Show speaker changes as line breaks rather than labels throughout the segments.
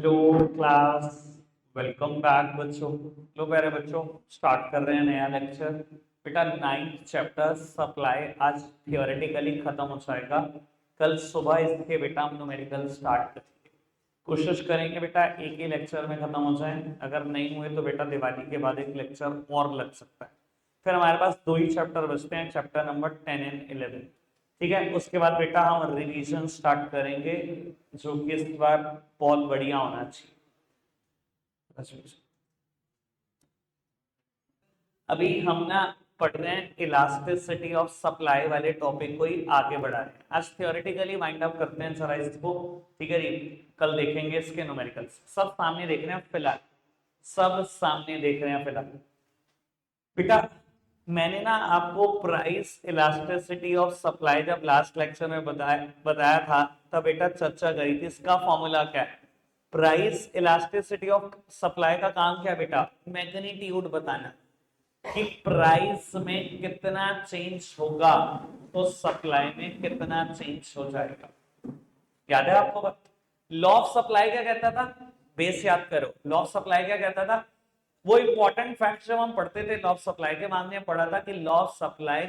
Hello class. Welcome back बच्चों। लो प्यारे बच्चों, स्टार्ट कर रहे हैं नया लेक्चर। बेटा 9th चैप्टर सप्लाई आज थियोरेटिकली खत्म हो जाएगा। कल सुबह इसके बेटा हम न्यूमेरिकल स्टार्ट करेंगे। कोशिश करेंगे बेटा एक ही लेक्चर में खत्म हो जाए। अगर नहीं हुए तो बेटा दिवाली के बाद एक लेक्चर और लग सकता है। फिर हमारे पास दो ही चैप्टर बचते हैं, चैप्टर नंबर 10 एंड 11। ठीक है, उसके बाद बेटा हम रिवीजन स्टार्ट करेंगे, जो कि इस बार बहुत बढ़िया होना चाहिए। अभी हम ना पढ़ रहे हैं इलास्टिसिटी ऑफ सप्लाई वाले टॉपिक को ही आगे बढ़ा रहे हैं। आज थियोरेटिकली माइंड अप करते हैं जरा इसको। ठीक है जी, कल देखेंगे इसके न्यूमेरिकल्स। सब सामने देख रहे हैं फिलहाल, सब सामने देख रहे हैं फिलहाल। बेटा मैंने ना आपको प्राइस इलास्टिसिटी ऑफ सप्लाई जब लास्ट लेक्चर में बताया था, तब बेटा चर्चा करी थी। इसका फॉर्मूला क्या है? प्राइस इलास्टिसिटी ऑफ सप्लाई का काम क्या है बेटा? मैग्नीट्यूड बताना कि प्राइस में कितना चेंज होगा तो सप्लाई में कितना चेंज हो जाएगा। याद है आपको बात? लॉ ऑफ सप्लाई क्या कहता था? बेस याद करो, लॉ ऑफ सप्लाई क्या कहता था? वो इंपॉर्टेंट फैक्ट जब हम पढ़ते थे लॉ ऑफ सप्लाई के, मामले में पढ़ा था कि लॉ ऑफ सप्लाई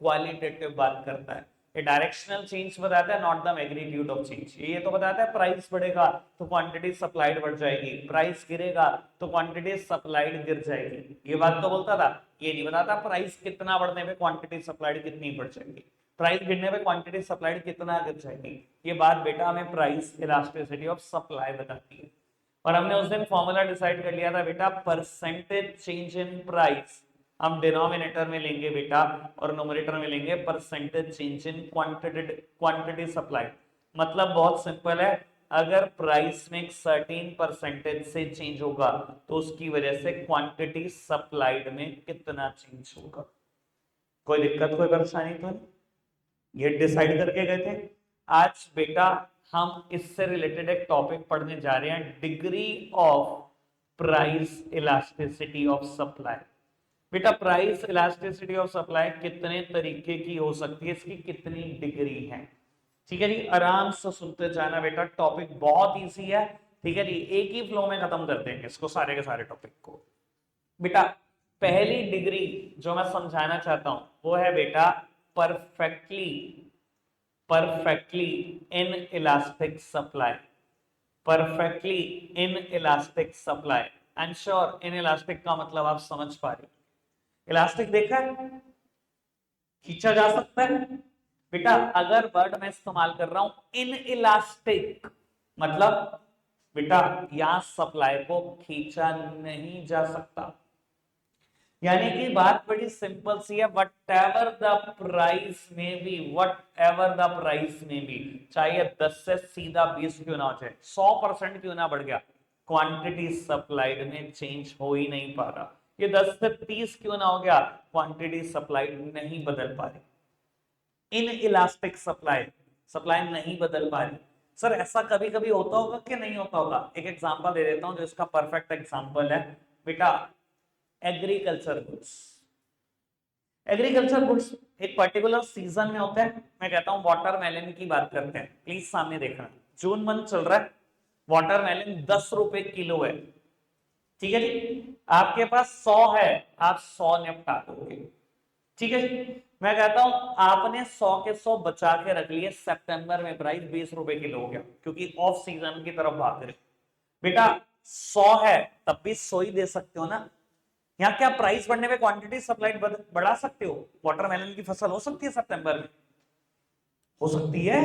क्वालिटेटिव बात करता है। ये डायरेक्शनल चेंज बताता है, not the magnitude of change. ये तो बताता है प्राइस बढ़ेगा तो क्वांटिटी सप्लाइड बढ़ जाएगी, प्राइस गिरेगा तो क्वांटिटी सप्लाइड गिर जाएगी। ये बात तो बोलता था। ये नहीं बताता प्राइस कितना बढ़ने पे क्वांटिटी सप्लाइड कितनी बढ़ जाएगी, प्राइस गिरने पे क्वांटिटी सप्लाइड कितना गिर जाएगी। ये बात बेटा हमें प्राइस इलास्टिसिटी ऑफ सप्लाई बताती है। और हमने उस दिन फॉर्मूला डिसाइड कर लिया था बेटा, परसेंटेज चेंज इन प्राइस हम डिनोमिनेटर में लेंगे बेटा, और न्यूमरेटर में लेंगे percentage change in quantity supply. मतलब बहुत सिंपल है, अगर प्राइस में एक सर्टेन परसेंटेज से चेंज होगा तो उसकी वजह से क्वांटिटी सप्लाइड में कितना चेंज होगा। कोई दिक्कत कोई परेशानी तो नहीं? ये डिसाइड करके गए थे। आज बेटा हम इससे रिलेटेड एक टॉपिक पढ़ने जा रहे हैं, degree of price elasticity of supply. बेटा प्राइस इलास्टिसिटी ऑफ सप्लाई कितने तरीके की हो सकती है, इसकी कितनी डिग्री है? ठीक है जी, आराम से सुनते जाना बेटा, टॉपिक बहुत इजी है। ठीक है जी, एक ही फ्लो में खत्म कर देंगे इसको, सारे के सारे टॉपिक को। बेटा पहली डिग्री जो मैं समझाना चाहता हूं वो है बेटा perfectly perfectly in elastic supply. Perfectly in elastic supply. And sure in elastic का मतलब आप समझ पा रहे हो। इलास्टिक देखा है, खींचा जा सकता है। बेटा अगर वर्ड मैं इस्तेमाल कर रहा हूं इन इलास्टिक, मतलब बेटा यहां सप्लाई को खींचा नहीं जा सकता। यानी कि बात बड़ी सिंपल सी है, whatever the price may be, whatever the price may be, चाहे 10 से सीधा 20 क्यों ना हो जाए, 100% क्यों ना बढ़ गया, क्वांटिटी सप्लाइड में चेंज हो ही नहीं पा रहा। ये 10 से 30 क्यों ना हो गया, क्वांटिटी सप्लाइड नहीं बदल पा रही। इन इलास्टिक सप्लाई, सप्लाई नहीं बदल पा रही। सर ऐसा कभी कभी होता होगा कि नहीं होता होगा? एक एग्जांपल दे देता हूं जो इसका परफेक्ट एग्जांपल है बेटा। एग्रीकल्चर गुड्स, एग्रीकल्चर गुड्स एक पर्टिकुलर सीजन में होते हैं। मैं कहता हूं वाटरमेलन की बात करते हैं, प्लीज सामने देखना। जून मंथ चल रहा है, वाटरमेलन 10 रुपए किलो है। ठीक है जी, आपके पास 100 है, आप 100 निपटा दोगे। ठीक है जी, मैं कहता हूं आपने 100 के 100 बचा के रख लिए, सितंबर में प्राइस 20 रुपए किलो हो गया क्योंकि ऑफ सीजन की तरफ भाग रहे। बेटा 100 है तब भी 100 ही दे सकते हो ना। यहाँ क्या प्राइस बढ़ने पे क्वांटिटी सप्लाइड बढ़ा सकते हो? वाटरमेलन की फसल हो सकती है सितंबर में, हो सकती है।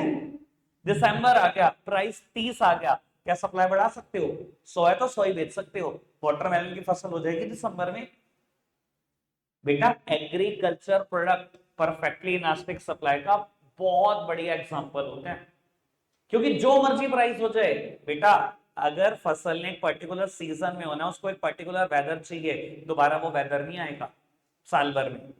दिसंबर आ गया, प्राइस 30 आ गया, क्या सप्लाई बढ़ा सकते हो? 100 है तो 100 ही बेच सकते हो, वाटरमेलन की फसल हो जाएगी दिसंबर में। बेटा agriculture product perfectly elastic supply का बहुत बढ़िया एग्जांपल होते हैं, क्योंकि जो मर्जी प्राइस हो जाए बेटा, अगर फसल ने एक पर्टिकुलर सीजन में होना, उसको एक पर्टिकुलर वेदर चाहिए, दोबारा वो वेदर नहीं आएगा साल भर में।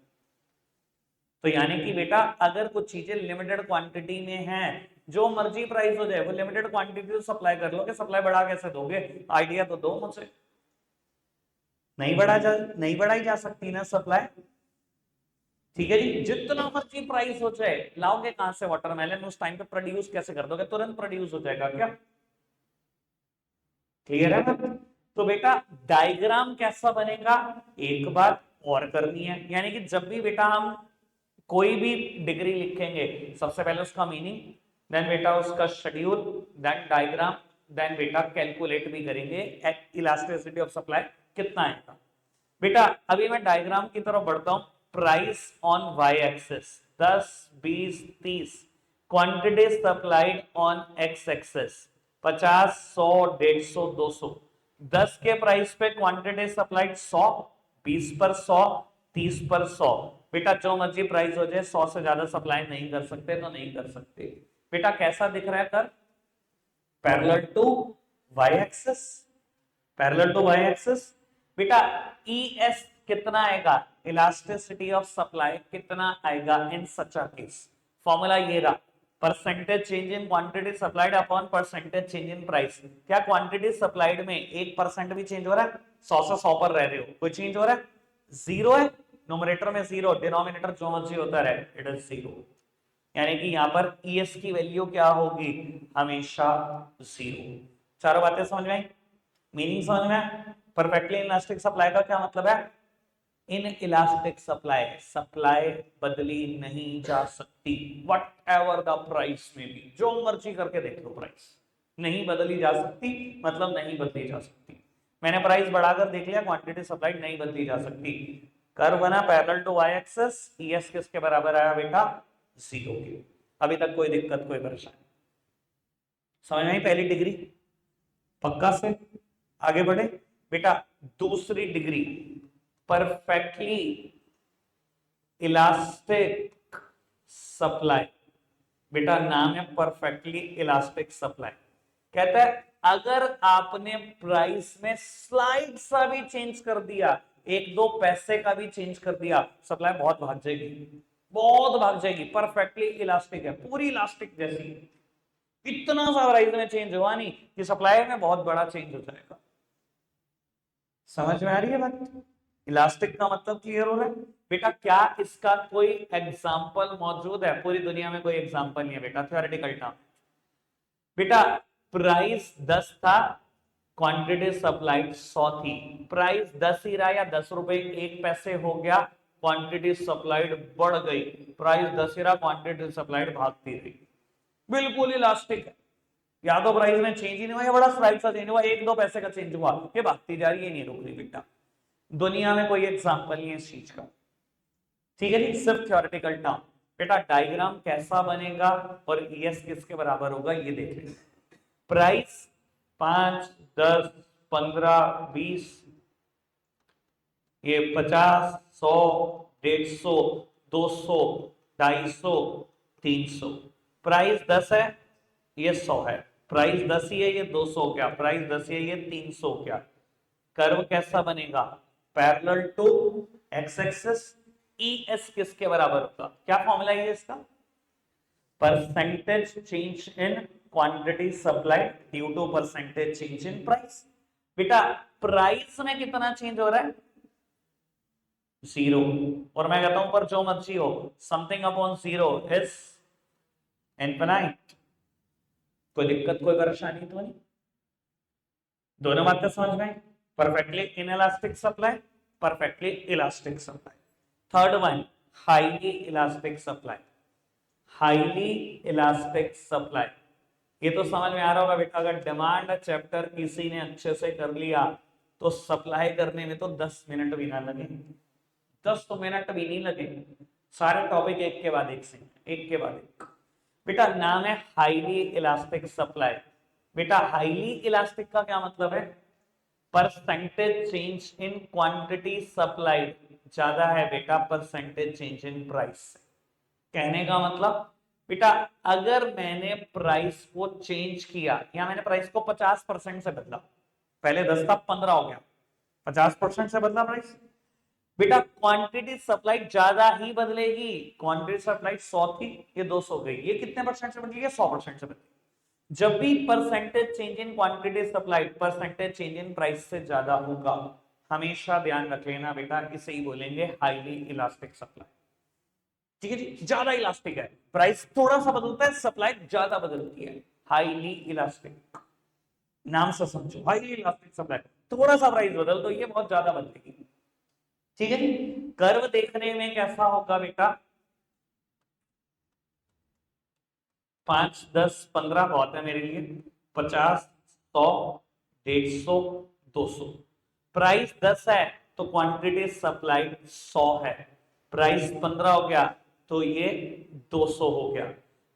तो यानी कि बेटा अगर कुछ चीजें लिमिटेड क्वांटिटी में हैं, जो मर्जी प्राइस हो जाए, वो लिमिटेड क्वांटिटी तो सप्लाई कर लोगे, सप्लाई बढ़ा कैसे दोगे? आइडिया तो दो मुझे। नहीं बढ़ाई जा सकती ना सप्लाई। ठीक है जी, जितना मर्जी प्राइस हो जाए, लाओगे कहां से वाटरमेलन? उस टाइम पे प्रोड्यूस कैसे कर दोगे? तुरंत प्रोड्यूस हो जाएगा क्या? क्लियर है बात? तो बेटा डायग्राम कैसा बनेगा, एक बात और करनी है, यानी कि जब भी बेटा हम कोई भी डिग्री लिखेंगे सबसे पहले उसका मीनिंग, देन बेटा उसका शेड्यूल, देन डायग्राम, देन बेटा कैलकुलेट भी करेंगे इलास्टिसिटी ऑफ सप्लाई कितना आएगा। बेटा अभी मैं डायग्राम की तरफ बढ़ता हूं। Price on Y axis 10 20 30, quantity supplied on X axis 50 100 150 200। 10 के प्राइस पे क्वांटिटी सप्लाइड 100, 20 पर 100, 30 पर 100। बेटा जो मर्जी प्राइस हो जाए 100 से ज्यादा सप्लाई नहीं कर सकते तो नहीं कर सकते। बेटा कैसा दिख रहा है कर, parallel to Y axis, parallel to Y axis. बेटा ES कितना आएगा, इलास्टिसिटी ऑफ सप्लाई कितना आएगा इन सच अ केस, फॉर्मूला ये रहा, percentage change in quantity supplied upon percentage change in price. क्या क्वांटिटी सप्लाइड में 1% भी चेंज हो रहा है, 100 से 100 पर रह रहे हो, कोई चेंज हो रहा है, जीरो है, नोमिनेटर में जीरो, डिनोमिनेटर जो मर्जी होता रहे, इट इज जीरो। यानी कि यहां पर ES की वैल्यू क्या होगी, हमेशा जीरो। चारों बातें समझ में आई, मीनिंग समझ में? परफेक्टली इलास्टिक सप्लाई का क्या मतलब है, इन इलास्टिक सप्लाई सप्लाई बदली नहीं जा सकती, वट एवर द प्राइस में भी, जो मर्जी करके देख लो, प्राइस नहीं बदली जा सकती, मतलब नहीं बदली जा सकती। मैंने प्राइस बढ़ाकर देख लिया, क्वांटिटी सप्लाई नहीं बदली जा सकती। कर्व बना parallel to Y axis, ES किसके बराबर आया बेटा, जीरो के। अभी तक कोई दिक्कत कोई परेशानी समझ में आई पहली डिग्री, पक्का से आगे बढ़े। बेटा दूसरी डिग्री, परफेक्टली इलास्टिक सप्लाई। बेटा नाम है परफेक्टली इलास्टिक सप्लाई। कहता है अगर आपने प्राइस में स्लाइड सा भी चेंज कर दिया, 1-2 पैसे का भी चेंज कर दिया, सप्लाई बहुत भाग जाएगी, बहुत भाग जाएगी। परफेक्टली इलास्टिक है, पूरी इलास्टिक जैसी, इतना सा प्राइस में चेंज हुआ नहीं कि सप्लाई में बहुत बड़ा चेंज हो जाएगा। समझ में आ रही है बात? इलास्टिक का मतलब क्लियर हो रहा है बेटा? क्या इसका कोई एग्जाम्पल मौजूद है? पूरी दुनिया में कोई एग्जाम्पल नहीं है बेटा, थ्योरेटिकल टर्म। बेटा प्राइस 10 था, क्वांटिटी सप्लाइड 100 थी, प्राइस 10 ही रहा या 10 रुपए 1 पैसे हो गया, क्वांटिटी सप्लाइड बढ़ गई, प्राइस 10 ही रहा, क्वांटिटी सप्लाइड भागती रही, बिल्कुल इलास्टिक है। या तो प्राइस में चेंज ही नहीं हुआ या बड़ा स्लाइड सा चेंज हुआ, 1-2 पैसे का चेंज हुआ, ये भागती जा रही है, नहीं रुक रही बेटा। दुनिया में कोई एग्जांपल नहीं है इस चीज का, ठीक है जी, सिर्फ थ्योरेटिकल टर्म। बेटा डायग्राम कैसा बनेगा और ES किसके बराबर होगा ये देख लेंगे। प्राइस 5 10 15 20, ये 50 100 150 200 250 300। प्राइस 10 है, ये 100 है, प्राइस 10 ही है, ये 200 क्या, प्राइस 10 ही है, ये 300 क्या। कर्व कैसा बनेगा, parallel to X axis. ES किसके बराबर होगा, क्या फॉर्मूला है इसका, percentage change in quantity supply due to percentage change in price. बेटा प्राइस में कितना चेंज हो रहा है, जीरो, और मैं कहता हूं पर जो मर्जी हो, something upon zero is infinite. कोई दिक्कत कोई परेशानी तो नहीं, दोनों बातें समझ में, perfectly inelastic supply, perfectly elastic supply. Third one, highly elastic supply, highly elastic supply. ये तो समझ में आ रहा होगा बेटा, अगर डिमांड चैप्टर किसी ने अच्छे से कर लिया तो सप्लाई करने में तो 10 मिनट भी ना लगे, 10 तो मिनट भी नहीं लगे, सारे टॉपिक एक के बाद एक से एक के बाद एक। बेटा नाम है हाईली इलास्टिक सप्लाई। बेटा हाईली इलास्टिक का क्या मतलब है, percentage change in quantity supplied ज्यादा है बेटा परसेंटेज चेंज इन प्राइस। कहने का मतलब बेटा अगर मैंने प्राइस को चेंज किया, या मैंने प्राइस को 50% से बदला, पहले 10 था 15 हो गया, 50% से बदला प्राइस, बेटा क्वांटिटी सप्लाई ज्यादा ही बदलेगी। क्वांटिटी सप्लाई 100 थी, ये 200 गई, ये कितने परसेंट से बदली है, 100% से बदली। जब भी percentage change in quantity supply percentage change in price से ज्यादा होगा, हमेशा ध्यान रख लेना बेटा, इसे ही बोलेंगे हाईली इलास्टिक सप्लाई। ठीक है जी, ज्यादा इलास्टिक है, प्राइस थोड़ा सा बदलता है, सप्लाई ज्यादा बदलती है, हाईली इलास्टिक। नाम से समझो, हाईली इलास्टिक सप्लाई। थोड़ा सा प्राइस बदल दो, ये बहुत ज्यादा बदलेगी। ठीक है जी। कर्व देखने में कैसा होगा बेटा? 5, 10, 15 बहुत है मेरे लिए। 50, 100, 150, 200। प्राइस 10 है तो क्वांटिटी सप्लाइड 100 है। प्राइस 15 हो गया तो ये 200 हो गया।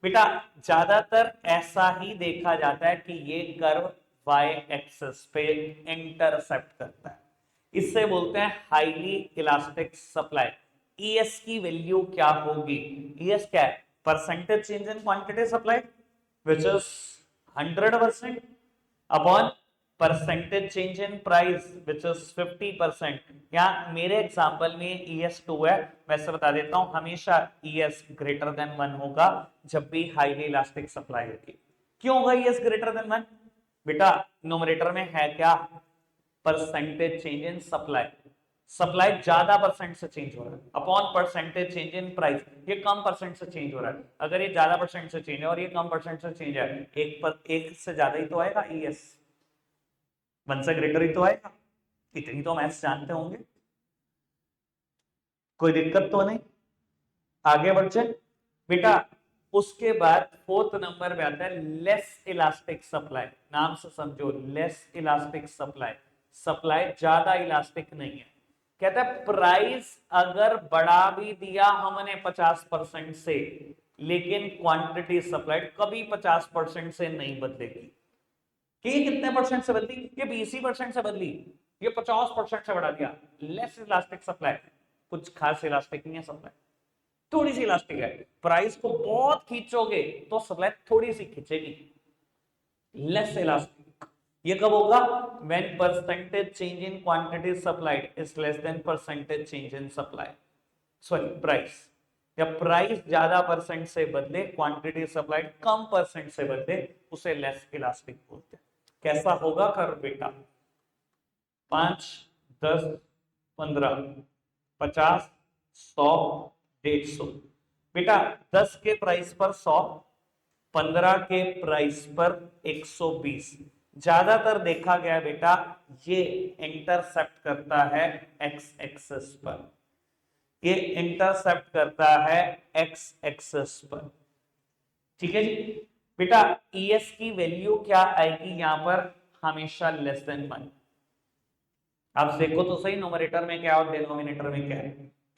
बेटा ज्यादातर ऐसा ही देखा जाता है कि ये कर्व वाई एक्सिस पे इंटरसेप्ट करता है। इससे बोलते हैं हाईली इलास्टिक सप्लाई। ईएस की वैल्यू क्या होगी? ईएस क्या है? Percentage change in quantity supply which is 100% upon percentage change in price which is 50%। यहाँ मेरे एग्जांपल में ईएस 2 है, वैसे बता देता हूं हमेशा ईएस ग्रेटर देन 1 होगा जब भी हाईली इलास्टिक सप्लाई होगी। क्यों होगा ईएस ग्रेटर देन 1? बेटा न्यूमरेटर में है क्या? Percentage change in supply. Supply ज्यादा परसेंट से चेंज हो रहा है upon percentage change in price, ये कम परसेंट से चेंज हो रहा है। अगर ये ज्यादा परसेंट से चेंज है और ये कम परसेंट से चेंज है, एक से ज्यादा ही तो आएगा ईएस, 1 से ग्रेटर ही तो आएगा। इतनी तो मैथ्स जानते होंगे, कोई दिक्कत तो नहीं। आगे बढ़ बेटा। उसके बाद फोर्थ नंबर पे आता है लेस इलास्टिक सप्लाई। नाम से समझो, लेस इलास्टिक सप्लाई। सप्लाई ज्यादा इलास्टिक नहीं है। कहता है प्राइस अगर बढ़ा भी दिया हमने 50% से, लेकिन क्वांटिटी सप्लाइड कभी 50% से नहीं बदलेगी। कि ये कितने परसेंट से बदली? ये 20% से बदली, ये 50% से बढ़ा दिया। लेस इलास्टिक सप्लाई, कुछ खास इलास्टिक नहीं है सप्लाई, थोड़ी सी इलास्टिक है। प्राइस को बहुत खींचोगे तो सप्लाई थोड़ी सी खींचेगी, लेस इलास्टिक। ये कब होगा? When percentage change in quantity supplied is less than percentage change in supply, sorry price. या प्राइस ज्यादा परसेंट से बदले, क्वांटिटी सप्लाइड कम परसेंट से बदले, उसे लेस इलास्टिक बोलते हैं। कैसा होगा कर्व बेटा? 5, 10, 15, 50, 100, 150। बेटा 10 के प्राइस पर 100, 15 के प्राइस पर 120। ज्यादातर देखा गया बेटा ये इंटरसेप्ट करता है एक्स एक्सेस पर, ये इंटरसेप्ट करता है एक्स एक्सेस पर। ठीक है जी। बेटा ईएस की वैल्यू क्या आएगी यहां पर? हमेशा लेस देन 1। आप देखो तो सही, नोमरेटर में क्या और डिनोमिनेटर में क्या है?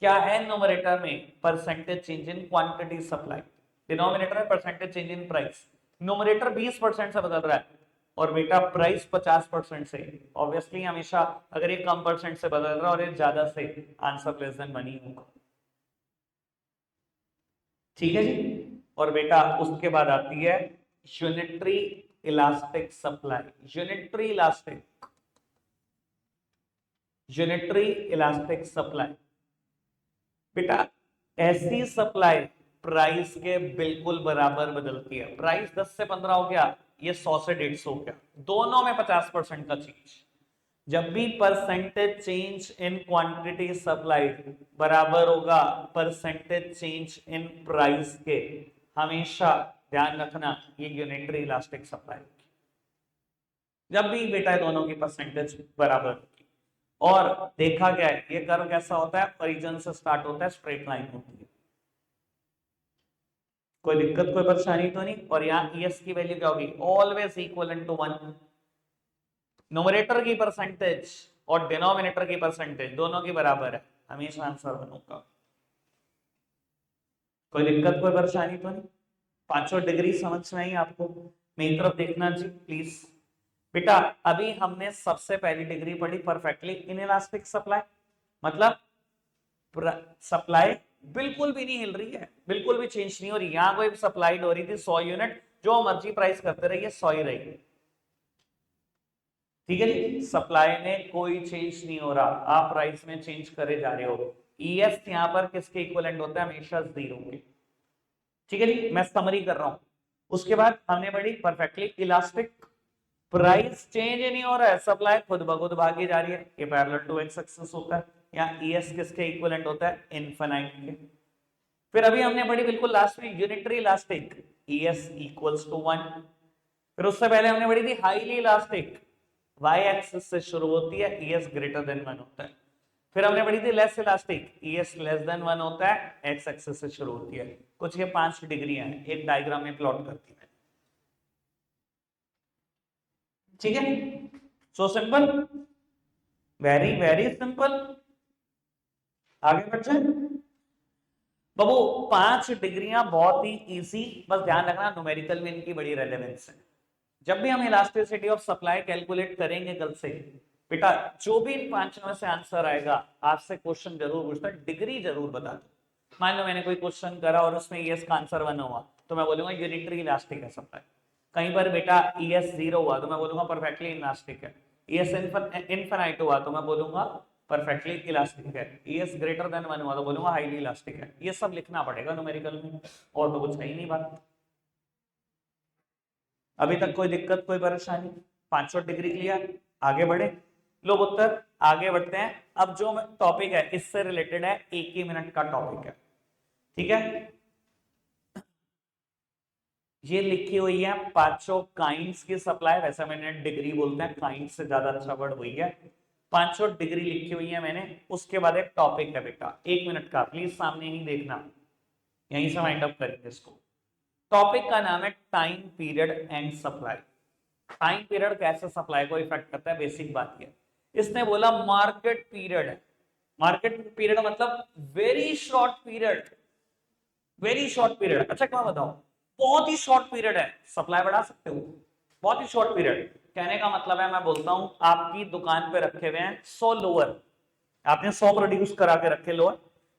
क्या है नोमरेटर में? Percentage change in quantity supply. Denominator में percentage change in price. Numerator 20% से बदल रहा है और बेटा प्राइस 50% से। ऑब्वियसली हमेशा अगर ये कम परसेंट से बदल रहा है और ये ज्यादा से, आंसर लेस देन 1 ही होगा। ठीक है जी। और बेटा उसके बाद आती है unitary elastic supply. Unitary elastic supply. बेटा ऐसी सप्लाई प्राइस के बिल्कुल बराबर बदलती है। प्राइस 10 से 15 हो गया, ये 100 से 150 हो गया, दोनों में 50% का चेंज। जब भी percentage change in quantity supplied बराबर होगा परसेंटेज चेंज इन प्राइस के, हमेशा ध्यान रखना ये यूनिटरी इलास्टिक सप्लाई। जब भी बेटा है दोनों की परसेंटेज बराबर होगी। और देखा गया है ये कर्व कैसा होता है? ओरिजिन से स्टार्ट होता है, स्ट्रेट लाइन होती है, कोई दिक्कत कोई परेशानी तो नहीं। और यहाँ ईएस की वैल्यू क्या होगी? Always equal to 1। न्यूमरेटर की परसेंटेज और डिनोमिनेटर की परसेंटेज दोनों की बराबर है, हमेशा आंसर 1 होगा। कोई दिक्कत कोई परेशानी तो नहीं? पांचों डिग्री समझ में आई आपको? मेरी तरफ देखना जी प्लीज। बेटा अभी हमने सबसे पहली डिग्री पढ़ी परफेक्टली इनइलास्टिक सप्लाई। मतलब सप्लाई बिल्कुल भी नहीं हिल रही है, बिल्कुल भी चेंज नहीं हो रही। यहां कोई सप्लाइड हो रही थी 100 यूनिट, जो मर्जी प्राइस करते रहिए 100 ही रहेगी। ठीक है जी। सप्लाई में कोई चेंज नहीं हो रहा, आप प्राइस में चेंज करे जा रहे हो। ईएस यहां पर किसके इक्विवेलेंट होता है? हमेशा 0 के। ठीक है जी। मैं समरी कर रहा हूं। उसके बाद हमने पढ़ी परफेक्टली इलास्टिक। प्राइस चेंज नहीं हो रहा है, सप्लाई खुद ब खुद भागी जा रही है, ये पैरेलल टू एक्स एक्सिस होता है। यहाँ ईएस किसके इक्विवेलेंट होता है? इनफिनाइट के। फिर अभी हमने पढ़ी बिल्कुल लास्ट में unitary elastic, ES equals to 1। फिर उससे पहले हमने पढ़ी थी हाईली इलास्टिक, वाई एक्सिस से शुरू होती है, ES ग्रेटर देन 1 होता है। फिर हमने पढ़ी थी less elastic, ES less than 1 होता है, एक्स एक्सिस से शुरू होती है। कुछ ये 5 डिग्रियां हैं, एक डायग्राम में प्लॉट करती है, ठीक है। So simple, very very simple. आगे बढ़ जाए बाबू। 5 डिग्रियां बहुत ही इजी, बस ध्यान रखना न्यूमेरिकल में इनकी बड़ी रेलेवेंस है। जब भी हम इलास्टिसिटी ऑफ सप्लाई कैलकुलेट करेंगे कल से बेटा, जो भी इन 5 में से आंसर आएगा आपसे क्वेश्चन जरूर पूछता है, डिग्री जरूर बता दो। मान लो मैंने कोई क्वेश्चन करा और उसमें ES का आंसर 1 हुआ तो मैं बोलूंगा यूनिटरी इलास्टिक है सप्लाई। कहीं पर बेटा ES 0 हुआ तो मैं बोलूंगा परफेक्टली इलास्टिक है। ES इनफिनाइट हुआ तो मैं बोलूंगा परफेक्टली इलास्टिक है। ES ग्रेटर देन 1 हुआ तो बोलूंगा हाईली इलास्टिक है। ये सब लिखना पड़ेगा न्यूमेरिकल में, और तो कुछ है ही नहीं बात। अभी तक कोई दिक्कत, कोई परेशानी? 500 डिग्री क्लियर, आगे बढ़े। लो उत्तर, आगे बढ़ते हैं। अब जो टॉपिक है इससे रिलेटेड है, एक ही मिनट का टॉपिक है, ठीक है। ये लिखी हुई है पांचों काइंड्स की सप्लाई, वैसे मैंने डिग्री बोलते हैं, काइंड से ज्यादा अच्छा वर्ड वही है। 500 डिग्री लिखी हुई है मैंने, उसके बाद एक टॉपिक है बेटा, 1 मिनट का, प्लीज सामने ही देखना, यहीं से वाइंड अप करेंगे इसको। टॉपिक का नाम है time period and supply. Time period कैसे सप्लाई को इफेक्ट करता है, बेसिक बात है। इसने बोला मार्केट पीरियड है, मार्केट पीरियड मतलब very short period, very short period. अच्छा क्या बताओ, बहुत ही शॉर्ट पीरियड है, सप्लाई बढ़ा सकते हो, बहुत ही शॉर्ट पीरियड। कहने का मतलब है, मैं बोलता हूं आपकी दुकान पे रखे हुए हैं 100 लोअर, आपने 100 प्रोड्यूस करा के रखे लोअर,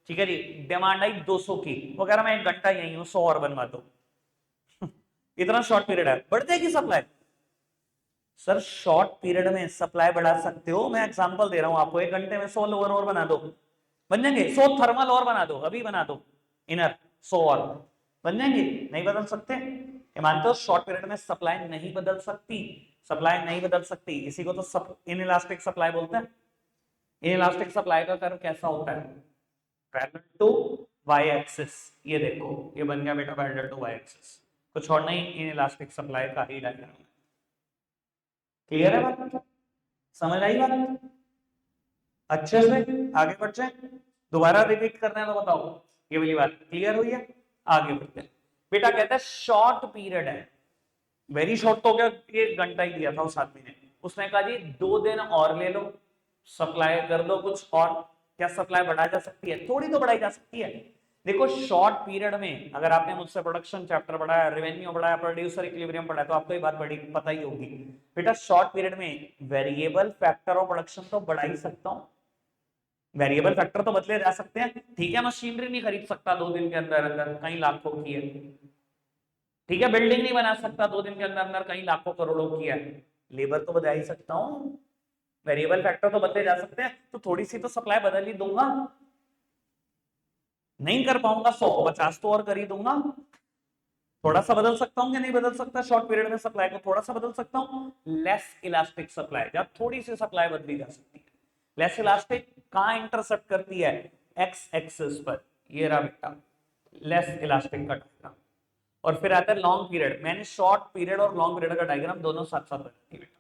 ठीक है जी। डिमांड आई 200 की, वो कह रहा मैं 1 घंटा यही हूं, 100 और बनवा दो। इतना शॉर्ट पीरियड है, बढ़ जाएगी सप्लाई। सर शॉर्ट पीरियड में सप्लाई बढ़ा सकते हो, मैं एग्जांपल दे रहा हूं आपको, 1 घंटे में 100 लोअर और बना दो, बन जाएंगे। 100 थर्मल और बना दो, अभी बना दो इनर 100 और बन जाएंगे। नहीं बदल सकते, ये मानते हो शॉर्ट पीरियड में सप्लाई नहीं बदल सकती, सप्लाई नहीं बदल सकती, इसी को तो इनइलास्टिक सप्लाई बोलते हैं। इनइलास्टिक सप्लाई का कर्व कैसा होता है, पैरेलल टू वाई एक्सिस। ये देखो ये बन गया बेटा पैरेलल टू वाई एक्सिस, कुछ और नहीं, इनइलास्टिक सप्लाई का ही डायग्राम है। क्लियर है बात, समझ आई बात अच्छे से? आगे बढ़ जाए, दोबारा रिपीट करना है तो बताओ, ये वाली बात क्लियर हुई है? आगे बढ़ते हैं बेटा। कहता है शॉर्ट पीरियड है, वेरी शॉर्ट तो क्या, 1 घंटा ही दिया था उस आदमी ने, उसने कहा जी 2 दिन और ले लो, सप्लाई कर दो कुछ और। क्या सप्लाई बढ़ाई जा सकती है? थोड़ी तो बढ़ाई जा सकती है। देखो शॉर्ट पीरियड में, अगर आपने मुझसे प्रोडक्शन चैप्टर पढ़ाया, रेवेन्यू पढ़ाया, प्रोड्यूसर इक्विलिब्रियम पढ़ाया, तो आपको ये बात बड़ी पता ही होगी बेटा, शॉर्ट पीरियड में वेरिएबल फैक्टर ऑफ प्रोडक्शन तो बढ़ा ही सकता हूं, वेरिएबल फैक्टर तो बदले जा सकते हैं, ठीक है। मशीनरी नहीं खरीद सकता 2 दिन के अंदर अंदर, कई लाखों की है, ठीक है। बिल्डिंग नहीं बना सकता 2 दिन के अंदर अंदर, कई लाखों करोड़ों की है। लेबर तो बदल ही सकता हूं, वेरिएबल फैक्टर तो बदले जा सकते हैं, तो थोड़ी सी तो सप्लाई बदल ही दूंगा। नहीं कर पाऊंगा 150 तो और कर ही दूंगा। थोड़ा सा बदल सकता हूँ या नहीं बदल सकता, शॉर्ट पीरियड में सप्लाई को थोड़ा सा बदल सकता हूँ। लेस इलास्टिक सप्लाई, जब थोड़ी सी सप्लाई बदली जा सकती है। लेस इलास्टिक कहां इंटरसेप्ट करती है, एक्स एक्सिस पर, ये रहा बेटा लेस इलास्टिक का डायग्राम। और फिर आता है लॉन्ग पीरियड, मैंने शॉर्ट पीरियड और लॉन्ग पीरियड का डायग्राम दोनों साथ साथ रखी बेटा।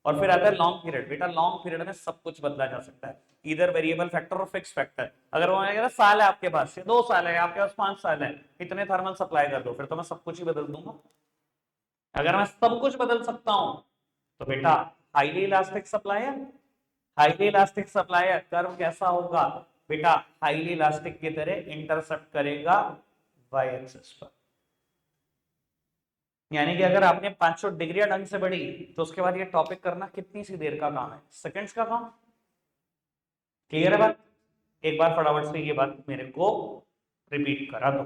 और फिर आता है लॉन्ग पीरियड, बेटा लॉन्ग पीरियड में सब कुछ बदला जा सकता है, इधर वेरिएबल फैक्टर और फिक्स फैक्टर। अगर वो कह रहा साल है आपके पास, 2 साल है आपके पास, 5 साल है, इतने थर्मल सप्लाई कर दो, फिर तो मैं सब कुछ ही बदल दूंगा। अगर मैं सब कुछ बदल सकता हूं तो बेटा हाईली इलास्टिक सप्लाई है, हाईली इलास्टिक सप्लाई है, कर्व कैसा होगा बेटा, हाईली इलास्टिक की तरह इंटरसेप्ट करेगा वाई एक्सिस पर। यानी कि अगर आपने 500 डिग्री ढंग से बढ़ी तो उसके बाद ये टॉपिक करना कितनी सी देर का काम है, सेकंड्स का काम। क्लियर है बात? एक बार फटाफट से ये बात मेरे को रिपीट करा दो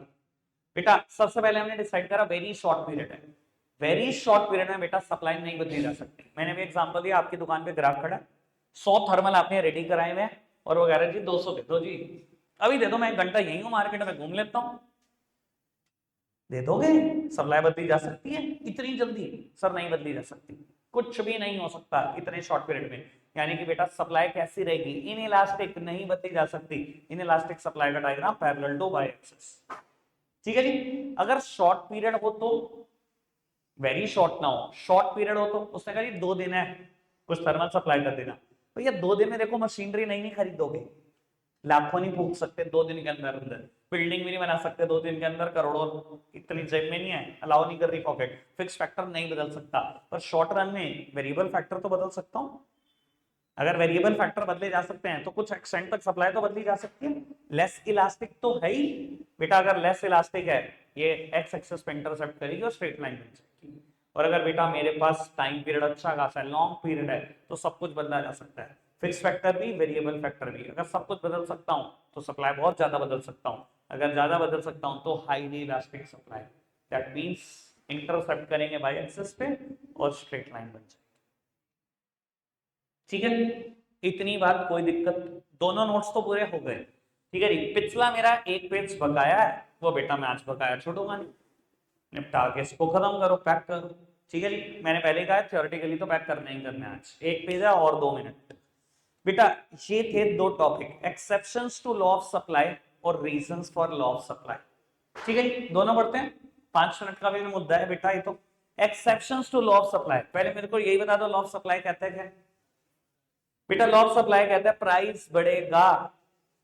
बेटा। सबसे पहले हमने डिसाइड करा वेरी शॉर्ट पीरियड है, वेरी शॉर्ट पीरियड में बेटा सप्लाई नहीं बदली जा सकती। मैंने भी एग्जांपल दिया, आपकी दुकान पे ग्राहक खड़ा है, 100 थर्मल आपने रेडी कराए हुए और वो कह रहे जी 200 दे दो जी, अभी दे दो, मैं 1 घंटा यही हूँ मार्केट में घूम लेता हूँ। दे दोगे? सप्लाई बदली जा सकती है इतनी जल्दी? सर नहीं बदली जा सकती, कुछ भी नहीं हो सकता इतने शॉर्ट पीरियड में। यानी कि बेटा सप्लाई कैसी रहेगी, इन इलास्टिक, नहीं बदली जा सकती। इन इलास्टिक सप्लाई का diagram parallel to Y axis, ठीक है जी। अगर शॉर्ट पीरियड हो तो वेरी शॉर्ट ना हो, शॉर्ट पीरियड हो तो उसने कहा 2 दिन है, कुछ थर्मल सप्लाई कर देना। भैया 2 दिन में देखो मशीनरी नहीं खरीदोगे, लाखों नहीं फूक सकते 2 दिन के अंदर अंदर, बिल्डिंग भी नहीं बना सकते 2 दिन के अंदर, करोड़ों इतनी जेब में नहीं है, अलाउ नहीं कर रही पॉकेट, फिक्स फैक्टर नहीं बदल सकता, पर शॉर्ट रन में वेरिएबल फैक्टर तो बदल सकता हूँ। अगर वेरिएबल फैक्टर बदले जा सकते हैं तो कुछ एक्सटेंट तक सप्लाई तो बदली जा सकती है। लेस इलास्टिक तो है ही बेटा, अगर लेस इलास्टिक है ये एक्स एक्सिस पे इंटरसेप्ट करेगी और स्ट्रेट लाइन बन जाएगी। और अगर बेटा मेरे पास टाइम पीरियड अच्छा खासा है, लॉन्ग पीरियड है, तो सब कुछ बदला जा सकता है, फिक्स फैक्टर भी वेरिएबल फैक्टर भी। अगर सब कुछ बदल सकता हूँ तो सप्लाई बहुत ज्यादा बदल सकता हूँ, अगर ज्यादा बदल सकता हूँ तो highly elastic supply, that means intercept करेंगे बाई एक्सिस पे और स्ट्रेट लाइन बन जाएगी। ठीक है, इतनी बात कोई दिक्कत, दोनों नोट्स तो पूरे हो गए। ठीक है जी, पिछला मेरा एक पेज बकाया है, वो बेटा मैं आज बकाया छोड़ूंगा नहीं, निपटा के इसको खत्म करो, पैक करो। ठीक है जी, मैंने पहले कहा थ्योरेटिकली तो पैक करना ही करना है, आज एक पेज है और 2 मिनट। बेटा ये थे 2 topic, exceptions to law of supply और reasons for law of supply. ठीक है जी, दोनों पढ़ते हैं, 5 मिनट का भी मुद्दा है बेटा ये तो। Exceptions to law of supply, पहले मेरे को यही बता दो लॉ ऑफ सप्लाई कहते हैं क्या। बेटा लॉ ऑफ सप्लाई कहता है प्राइस बढ़ेगा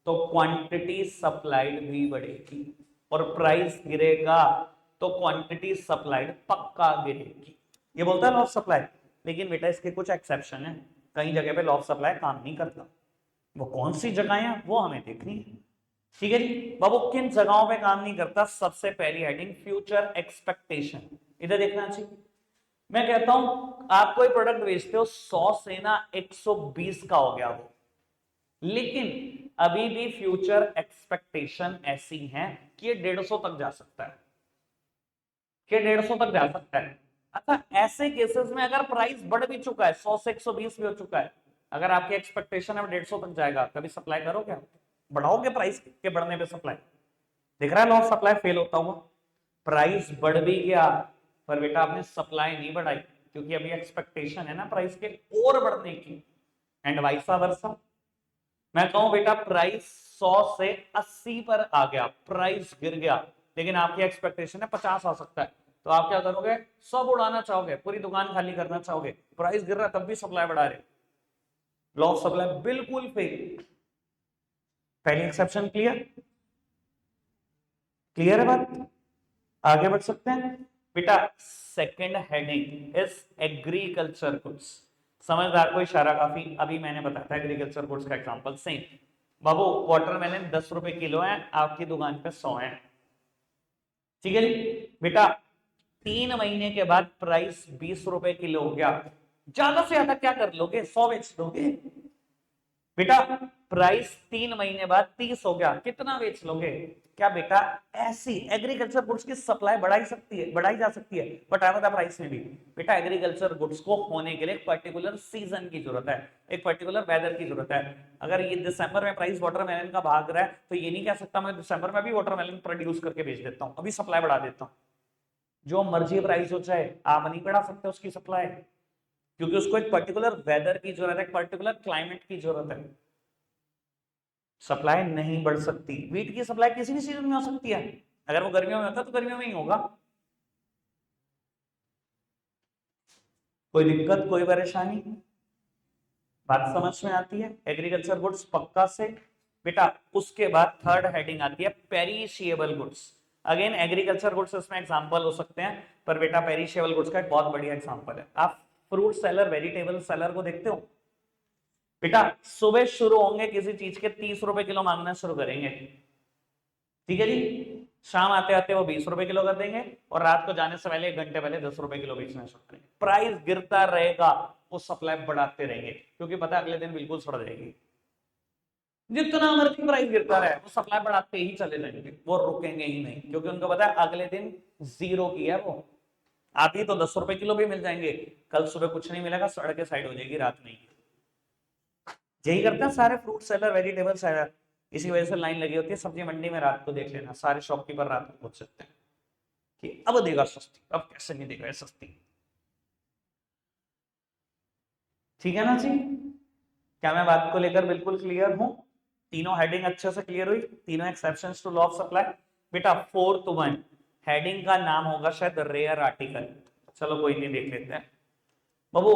तो क्वांटिटी सप्लाइड भी बढ़ेगी, और प्राइस गिरेगा तो क्वांटिटी सप्लाइड पक्का गिरेगी, ये बोलता है लॉ ऑफ सप्लाई। लेकिन बेटा इसके कुछ एक्सेप्शन है, कई जगह पे लॉ ऑफ सप्लाई काम नहीं करता, वो कौन सी जगह है वो हमें देखनी है। ठीक है जी बाबू, किन जगहों पे काम नहीं करता, सबसे पहली हेडिंग फ्यूचर एक्सपेक्टेशन, इधर देखना चाहिए। मैं कहता हूं आप कोई प्रोडक्ट बेचते हो 100 से ना 120 का हो गया वो, लेकिन अभी भी फ्यूचर एक्सपेक्टेशन ऐसी है कि ये 150 तक जा सकता है, कि 150 तक जा सकता है। अच्छा ऐसे केसेस में अगर प्राइस बढ़ भी चुका है, 100 से 120 भी हो चुका है, अगर आपकी एक्सपेक्टेशन है 150 तक जाएगा, कभी सप्लाई करोगे, बढ़ाओगे प्राइस के बढ़ने पे सप्लाई? दिख रहा है लॉ ऑफ सप्लाई फेल होता हुआ, प्राइस बढ़ भी गया पर बेटा आपने सप्लाई नहीं बढ़ाई, क्योंकि अभी एक्सपेक्टेशन है ना प्राइस के और बढ़ने की, एंड वाइसा वर्सा। मैं कहूं बेटा प्राइस 100 से 80 पर आ गया, प्राइस गिर गया, लेकिन आपकी एक्सपेक्टेशन है 50 आ सकता है, तो आप क्या करोगे, सब उड़ाना चाहोगे, पूरी दुकान खाली करना चाहोगे, प्राइस गिर रहा तब भी सप्लाई बढ़ा रहे, लॉ ऑफ सप्लाई बिल्कुल फेल। पहली एक्सेप्शन क्लियर, क्लियर है बात, आगे बढ़ सकते हैं बेटा। Second heading is agriculture goods, समझदार को इशारा काफी, अभी मैंने बताया था एग्रीकल्चर गुड्स का एग्जांपल सेम। बाबू वाटरमेलन 10 रुपए किलो है, आपकी दुकान पे 100 है, ठीक है जी बेटा। 3 महीने के बाद प्राइस 20 रुपए किलो हो गया, ज्यादा से ज्यादा क्या कर लोगे, 100 बेच दोगे बेटा। प्राइस 3 महीने बाद 30 हो गया, कितना बेच लोगे, क्या बेटा ऐसी एग्रीकल्चर गुड्स की सप्लाई बढ़ाई सकती है, बढ़ाई जा सकती है, बट आधा प्राइस में भी। बेटा एग्रीकल्चर गुड्स को होने के लिए एक पर्टिकुलर सीजन की जरूरत है, एक पर्टिकुलर वेदर की जरूरत है। अगर ये दिसंबर में प्राइस वाटरमेलन का भाग रहा है तो ये नहीं कह सकता मैं दिसंबर में भी वाटरमेलन प्रोड्यूस करके बेच देता हूं, अभी सप्लाई बढ़ा देता हूं। जो मर्जी प्राइस हो जाए आप नहीं बढ़ा सकते उसकी सप्लाई, क्योंकि उसको एक पर्टिकुलर वेदर की जरूरत है, एक पर्टिकुलर क्लाइमेट की जरूरत है, सप्लाई नहीं बढ़ सकती। वीट की सप्लाई किसी भी सीजन में हो सकती है, अगर वो गर्मियों में होता तो गर्मियों में ही होगा, कोई दिक्कत कोई परेशानी, बात समझ में आती है। एग्रीकल्चर गुड्स पक्का से बेटा। उसके बाद थर्ड हेडिंग आती है perishable goods, again agriculture goods इसमें एग्जांपल हो सकते हैं, पर बेटा पेरिशेबल गुड्स का एक बहुत बढ़िया एग्जांपल है, आप फ्रूट सेलर वेजिटेबल सेलर को देखते हो बेटा, सुबह शुरू होंगे किसी चीज के 30 रुपए किलो मांगना शुरू करेंगे, ठीक है जी, शाम आते आते वो 20 रुपए किलो कर देंगे, और रात को जाने से पहले 1 घंटे पहले 10 रुपए किलो बेचना शुरू करेंगे, प्राइस गिरता रहेगा, वो सप्लाई बढ़ाते रहेंगे, क्योंकि पता है अगले दिन बिल्कुल सड़ जाएगी, जितना मर्जी प्राइस गिरता रहे वो सप्लाई बढ़ाते ही चले जाएंगे, वो रुकेंगे ही नहीं, क्योंकि उनको पता है अगले दिन जीरो की है वो, आती तो 10 रुपए किलो भी मिल जाएंगे, कल सुबह कुछ नहीं मिलेगा, सड़ के साइड हो जाएगी रात में ही। यही करते हैं सारे फ्रूट सेलर वेजिटेबल सेलर, इसी वजह से लाइन लगी होती है सब्जी मंडी में, रात को देख लेना सारे शॉपकीपर रात को पहुंच सकते हैं कि अब देगा सस्ती, अब कैसे नहीं देगा सस्ती, ठीक है ना जी। क्या मैं बात को लेकर बिल्कुल क्लियर हूं, तीनों हेडिंग अच्छे से क्लियर हुई, तीनों exceptions to law of supply. बेटा फोर्थ वन हेडिंग का नाम होगा शायद रेयर आर्टिकल, चलो कोई नहीं, देख लेते हैं बाबू।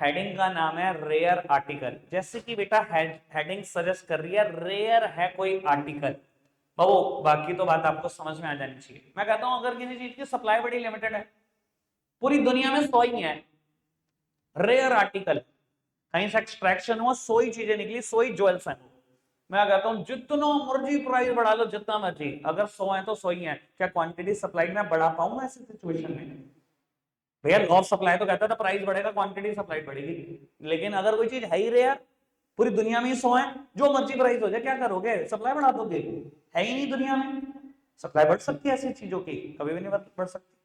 हेडिंग का नाम है रेयर आर्टिकल, जैसे कि बेटा हेडिंग सजेस्ट कर रही है रेयर है कोई आर्टिकल बाबू, बाकी तो बात आपको समझ में आ जानी चाहिए। मैं कहता हूं अगर किसी चीज की सप्लाई बड़ी लिमिटेड है, पूरी दुनिया में 100 ही है रेयर आर्टिकल, कहीं से एक्सट्रैक्शन हुआ 100 ही चीजें निकली, 100 ही ज्वेल्स हैं, मैं कहता हूं जितना मर्जी प्राइस बढ़ा लो, जितना मर्जी, अगर 100 है तो 100 ही है। क्या क्वांटिटी सप्लाई में बढ़ा पाऊंगा ऐसी सिचुएशन में? भैया लॉ ऑफ सप्लाई तो कहता था प्राइस बढ़ेगा क्वांटिटी सप्लाई बढ़ेगी, लेकिन अगर कोई चीज है ही रेयर, पूरी दुनिया में ही 100 है, जो मर्जी प्राइस हो जाए क्या करोगे? सप्लाई बढ़ा दोगे? है ही नहीं दुनिया में, सप्लाई बढ़ सकती है ऐसी चीजों की? कभी भी नहीं बढ़ सकती।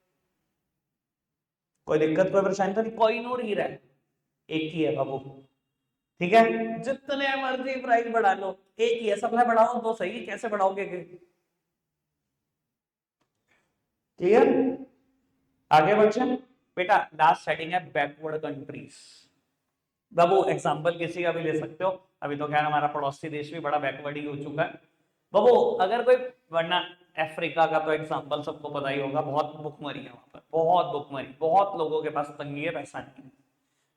कोई दिक्कत कोई परेशानी तो नहीं, कोई और हीरा है, एक ही है बाबू, ठीक है, जितने मर्जी प्राइस बढ़ा लो एक ही है, सप्लाई बढ़ाओ तो सही, कैसे बढ़ाओगे? क्लियर? आगे बढ़ते बेटा। लास्ट सेटिंग है बैकवर्ड कंट्रीज। बाबू एग्जांपल किसी का भी ले सकते हो, अभी तो खैर हमारा पड़ोसी देश भी बड़ा बैकवर्ड ही हो चुका है बाबू। अगर कोई, वरना अफ्रीका का तो एग्जांपल सबको पता ही होगा, बहुत भुखमरी है वहां पर, बहुत भुखमरी, बहुत लोगों के पास तंगी है, पैसा नहीं है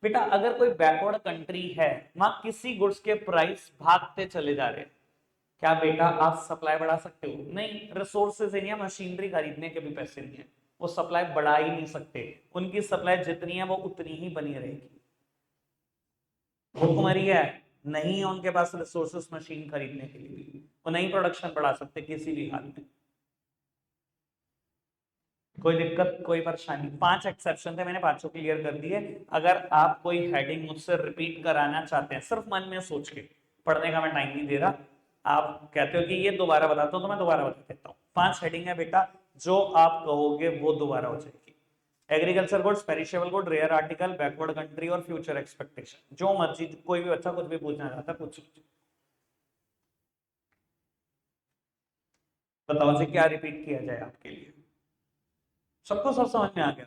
बेटा। अगर कोई बैकवर्ड कंट्री है, वहां किसी गुड्स के प्राइस भागते चले जा रहे हैं, क्या बेटा आप सप्लाई बढ़ा सकते हो? नहीं, रिसोर्सेज नहीं है, मशीनरी खरीदने के भी पैसे नहीं है, वो सप्लाई बढ़ा ही नहीं सकते, उनकी सप्लाई जितनी है वो उतनी ही बनी रहेगी। भुखमरी है, नहीं है उनके पास रिसोर्सेस मशीन खरीदने के लिए, वो नहीं प्रोडक्शन बढ़ा सकते किसी भी हाल में। कोई दिक्कत कोई परेशानी? 5 एक्सेप्शन थे, मैंने 5 क्लियर कर दिए। अगर आप कोई हेडिंग मुझसे रिपीट कराना चाहते हैं, सिर्फ मन में सोच के, पढ़ने का मैं टाइम नहीं दे रहा, आप कहते हो कि ये दोबारा बता दो तो मैं दोबारा बता देता हूँ। 5 हेडिंग है बेटा, जो आप कहोगे वो दोबारा हो जाएगी। Agriculture goods, perishable good, rare article, backward country और फ्यूचर एक्सपेक्टेशन। जो मर्जी, कोई भी बच्चा कुछ भी पूछना चाहता कुछ, बताओ जी क्या रिपीट किया जाए आपके लिए? सबको सब समझ में आ गया?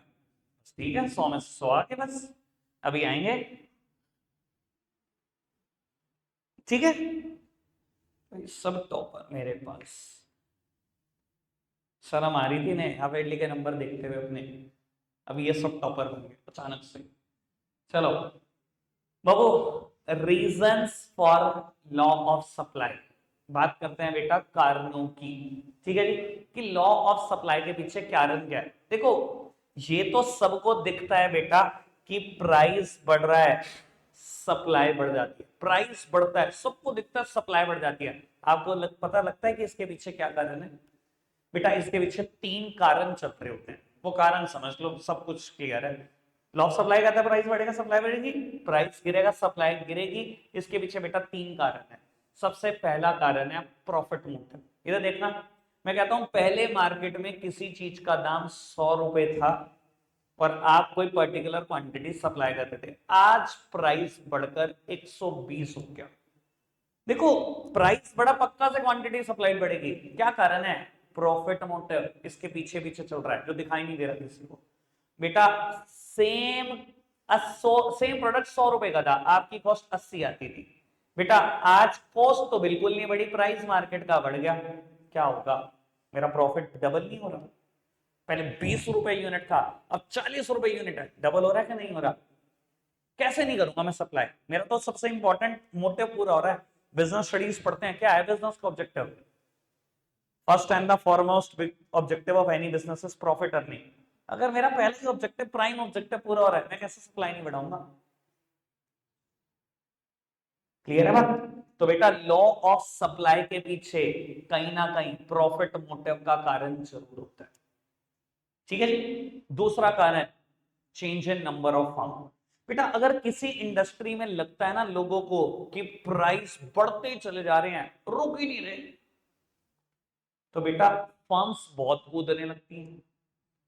ठीक है, 100 में 100 आ गए बस, अभी आएंगे, ठीक है। सब टॉपर मेरे पास, शर्म आ रही थी ने हवेली के नंबर देखते हुए अपने, अभी ये सब टॉपर बन गए अचानक से। चलो बाबू, reasons for law of supply, बात करते हैं बेटा कारणों की, ठीक है जी, कि लॉ ऑफ सप्लाई के पीछे कारण क्या है। देखो ये तो सबको दिखता है बेटा कि प्राइस बढ़ रहा है, सप्लाई बढ़ जाती है, प्राइस बढ़ता है, सबको दिखता है, सप्लाई बढ़ जाती है। आपको पता लगता है कि इसके पीछे क्या कारण है? बेटा इसके पीछे 3 कारण चल रहे होते हैं, वो कारण समझ लो, सब कुछ क्लियर है। लॉ ऑफ सप्लाई कहता है प्राइस बढ़ेगा सप्लाई बढ़ेगी, प्राइस गिरेगा सप्लाई गिरेगी। इसके पीछे बेटा 3 कारण है। सबसे पहला कारण है प्रॉफिट मोटिव। इधर देखना, मैं कहता हूं पहले मार्केट में किसी चीज का दाम 100 रुपए था और आप कोई पर्टिकुलर क्वांटिटी सप्लाई करते थे, आज प्राइस बढ़कर 120 हो गया। देखो प्राइस बड़ा पक्का से क्वांटिटी सप्लाई बढ़ेगी, क्या कारण है? प्रॉफिट मोटिव इसके पीछे पीछे चल रहा है, जो दिखाई नहीं दे रहा किसी को। बेटा सेम सेम प्रोडक्ट 100 रुपए का था, आपकी कॉस्ट 80 आती थी, बेटा आज कॉस्ट तो बिल्कुल नहीं बढ़ी, प्राइस मार्केट का बढ़ गया, क्या होगा? मेरा प्रॉफिट डबल नहीं हो रहा? पहले 20 रुपए यूनिट था, अब 40 रुपए यूनिट है, डबल हो रहा है कि नहीं हो रहा? कैसे नहीं करूंगा मैं सप्लाई? मेरा तो सबसे इंपॉर्टेंट मोटिव पूरा हो रहा है। बिजनेस स्टडीज पढ़ते हैं, क्या है बिजनेस का objective? First and the foremost objective of any business is profit earning. अगर मेरा पहले ही ऑब्जेक्टिव, प्राइम ऑब्जेक्टिव पूरा हो रहा है, मैं कैसे सप्लाई नहीं बढ़ाऊंगा? क्लियर है बात? तो बेटा लॉ ऑफ सप्लाई के पीछे कहीं ना कहीं प्रॉफिट मोटिव का कारण जरूर होता है, ठीक है जी। दूसरा कारण change in number of firm. बेटा अगर किसी इंडस्ट्री में लगता है ना लोगों को कि प्राइस बढ़ते चले जा रहे हैं, रुक ही नहीं रहे, तो बेटा फर्म्स बहुत कूदने लगती हैं,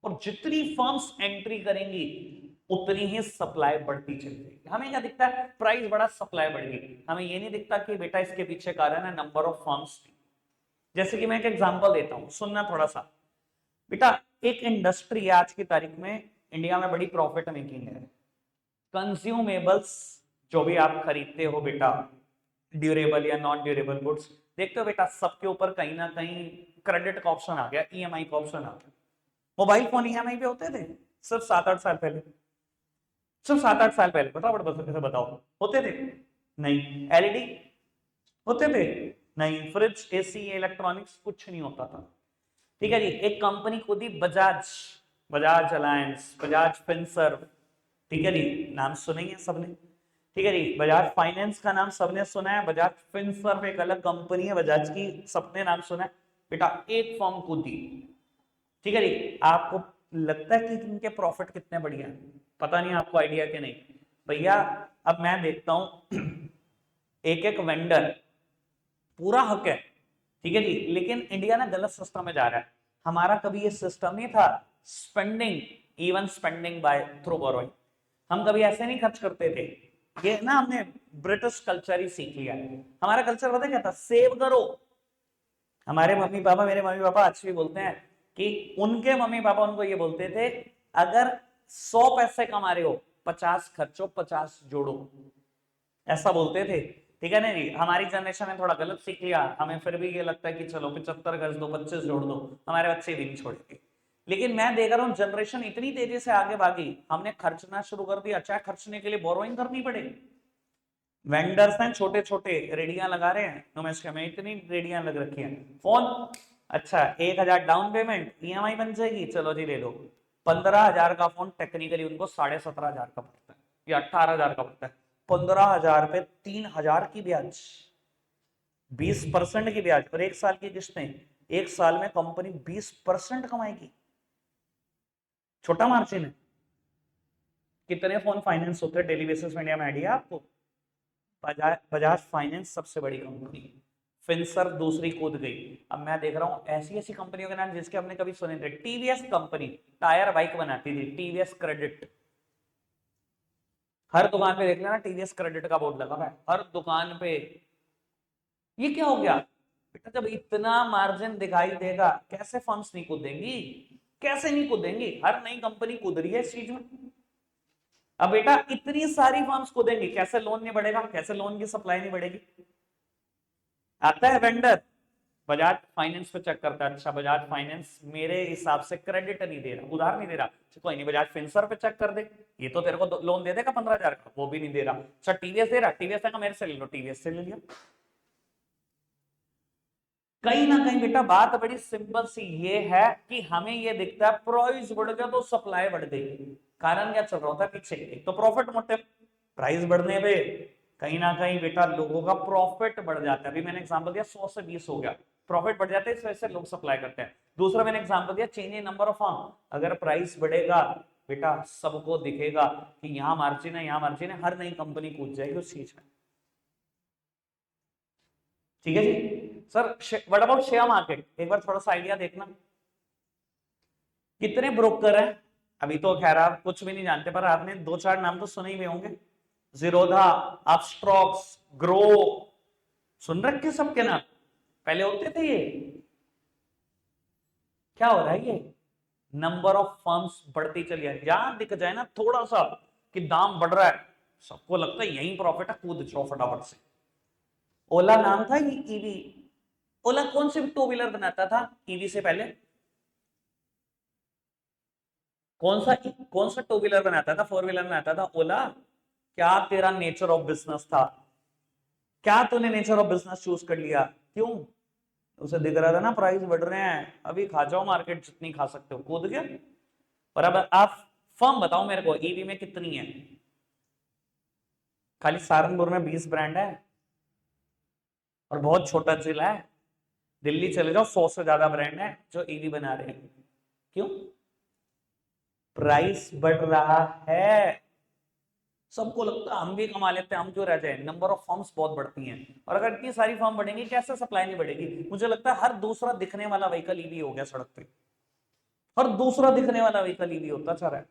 और जितनी फर्म्स एंट्री करेंगी उतनी ही सप्लाई बढ़ती चली जाएगी। हमें क्या दिखता है? प्राइस बढ़ा सप्लाई बढ़ गई, हमें ये नहीं दिखता कि बेटा इसके पीछे कारण है नंबर ऑफ फर्म्स। जैसे कि मैं एक एग्जांपल देता हूं, सुनना थोड़ा सा। बेटा एक इंडस्ट्री आज की तारीख में इंडिया में बड़ी प्रॉफिट मेकिंग है, कंज्यूमेबल्स जो भी आप खरीदते हो बेटा, ड्यूरेबल या नॉन ड्यूरेबल गुड्स, देखते हो बेटा सबके ऊपर कहीं ना कहीं क्रेडिट का ऑप्शन आ गया, ईएमआई का ऑप्शन आ गया। मोबाइल फोन ईएमआई पे होते थे, सिर्फ 7-8 साल पहले, सिर्फ 7-8 साल पहले, फटाफट बताओ, होते थे? नहीं। एलईडी होते थे? नहीं। फ्रिज, एसी, इलेक्ट्रॉनिक्स कुछ नहीं होता था। ठीक है जी। एक कंपनी खुद ही बजाज, बजाज अलायंस, बजाज फिनसर्व, ठीक है जी, नाम सुनेंगे सबने। ठीक है जी। बजाज फाइनेंस का नाम सबने सुना है, बजाज फिनसर्व एक अलग कंपनी है बजाज की, सबने नाम सुना है बेटा, एक फॉर्म खुद ही। ठीक है जी। आपको लगता है कि इनके प्रॉफिट कितने बढ़िया हैं? पता नहीं आपको आइडिया कि नहीं भैया। अब मैं देखता हूं एक एक वेंडर, पूरा हक है, ठीक है जी, लेकिन इंडिया ना गलत सिस्टम में जा रहा है। हमारा कभी ये सिस्टम नहीं था spending, even spending by through borrowing, हम कभी ऐसे नहीं खर्च करते थे। ये ना हमने ब्रिटिश कल्चर ही सीख लिया है। हमारा कल्चर पता क्या था? सेव करो। हमारे मम्मी पापा, मेरे मम्मी पापा आज भी बोलते हैं कि उनके मम्मी पापा उनको ये बोलते थे, अगर 100 पैसे कमा रहे हो 50 खर्चो 50 जोड़ो, ऐसा बोलते थे। ठीक है ना जी। हमारी जनरेशन ने थोड़ा गलत सीख लिया, हमें फिर भी ये लगता है कि चलो 75 खर्च दो 25 जोड़ दो, हमारे बच्चे भी नहीं छोड़ेंगे। लेकिन मैं देख रहा हूं जनरेशन इतनी तेजी से आगे भागी, हमने खर्चना शुरू कर दिया, चाहे खर्चने के लिए बोरोइंग करनी पड़े। वेंडर्स हैं छोटे छोटे, रेडियां लगा रहे हैं, नमस्कार में इतनी रेडियां लग रखी हैं। फोन, अच्छा 1,000 डाउन पेमेंट, ईएमआई बन जाएगी, चलो जी ले लो। 15,000 का फोन टेक्निकली उनको 17,500 का पड़ता है या 18,000 का पड़ता है। 15,000 पे 3,000 की ब्याज, 20% की ब्याज, और 1 साल की किस्तें। 1 साल में कंपनी 20% कमाएगी, छोटा मार्जिन है। कितने फोन फाइनेंस होते हैं डेली बेसिस में इंडिया में, आइडिया आपको? बजाज, बजाज फाइनेंस सबसे बड़ी कंपनी, फिनसर दूसरी कूद गई। अब मैं देख रहा हूं ऐसी ऐसी कंपनियों के नाम जिसके हमने कभी सुने थे। टीवीएस कंपनी टायर बाइक बनाती थी, टीवीएस क्रेडिट, हर दुकान पे देख लेना टीवीएस क्रेडिट का बोर्ड लगा हुआ है हर दुकान पे। ये क्या हो गया बेटा? जब इतना मार्जिन दिखाई देगा कैसे फर्म्स नहीं कूदेंगी? कैसे नहीं कूदेंगी? हर नई कंपनी कूद रही है इस चीज में। अब बेटा इतनी सारी फर्म्स कूदेंगी, कैसे लोन नहीं बढ़ेगा? कैसे लोन की सप्लाई नहीं बढ़ेगी? आता है वेंडर, बजाज फाइनेंस पे चेक करता है, अच्छा बजाज फाइनेंस मेरे हिसाब से क्रेडिट नहीं दे रहा, उधार नहीं दे रहा, कोई नहीं बजाज फिनसर पे चेक कर दे, ये तो तेरे को लोन दे देगा 15,000 का, वो भी नहीं दे रहा। अच्छा टीवीएस दे रहा, टीवीएस का मेरे से ले लो, टीवीएस से ले लिया। कहीं ना कहीं बेटा बात बड़ी सिंपल सी ये है कि हमें ये दिखता है प्राइस बढ़ गया तो सप्लाई बढ़ गई। कारण क्या चल रहा होता है पीछे? एक तो प्रॉफिट मोटिव, प्राइस बढ़ने पे कहीं ना कहीं बेटा लोगों का प्रॉफिट बढ़ जाता है। अभी मैंने एग्जांपल दिया 100 से 20 हो गया, प्रॉफिट बढ़ जाता है, इस वजह से लोग सप्लाई करते हैं। दूसरा मैंने एग्जांपल दिया change in number of firm, अगर प्राइस बढ़ेगा बेटा सबको दिखेगा कि यहाँ मार्जिन है, यहाँ मार्जिन है, हर नई कंपनी कूद जाएगी उस चीज में। ठीक है जी sir. What about share market? एक बार थोड़ा सा आइडिया देखना, कितने ब्रोकर हैं? अभी तो खैर आप कुछ भी नहीं जानते, पर आपने 2-4 नाम तो सुने ही होंगे। जीरोधा, अपस्टॉक्स, ग्रो, सुन रखे सबके नाम? पहले होते थे ये? क्या हो रहा है ये? नंबर ऑफ फर्म्स बढ़ती चली है, जहां दिख जाए ना थोड़ा सा कि दाम बढ़ रहा है, सबको लगता है यही प्रॉफिट है, कूद जाओ फटाफट से। ओला नाम था ये ईवी। ओला कौन से टू व्हीलर बनाता था ईवी से पहले? कौन सा टू व्हीलर बनाता था, 4 व्हीलर बनाता था ओला? क्या तेरा नेचर ऑफ बिजनेस था? क्या तूने नेचर ऑफ बिजनेस चूज कर लिया? क्यों? उसे दिख रहा था ना प्राइस बढ़ रहे हैं, अभी खा जाओ मार्केट जितनी खा सकते हो, कूद गया। और अब आप फर्म बताओ मेरे को ईवी में कितनी है? खाली सहारनपुर में 20 ब्रांड है और बहुत छोटा जिला है। दिल्ली चले जाओ 100 से ज्यादा ब्रांड है जो ईवी बना रहे हैं। क्यों? प्राइस बढ़ रहा है, सबको लगता है हम भी कमा लेते हैं, हम क्यों रह जाए? नंबर ऑफ फर्म्स बहुत बढ़ती हैं, और अगर इतनी सारी फर्म बढ़ेंगी कैसे सप्लाई नहीं बढ़ेगी? मुझे लगता है हर दूसरा दिखने वाला व्हीकल ईवी हो गया सड़क पे, हर दूसरा दिखने वाला व्हीकल ईवी होता चल रहा है।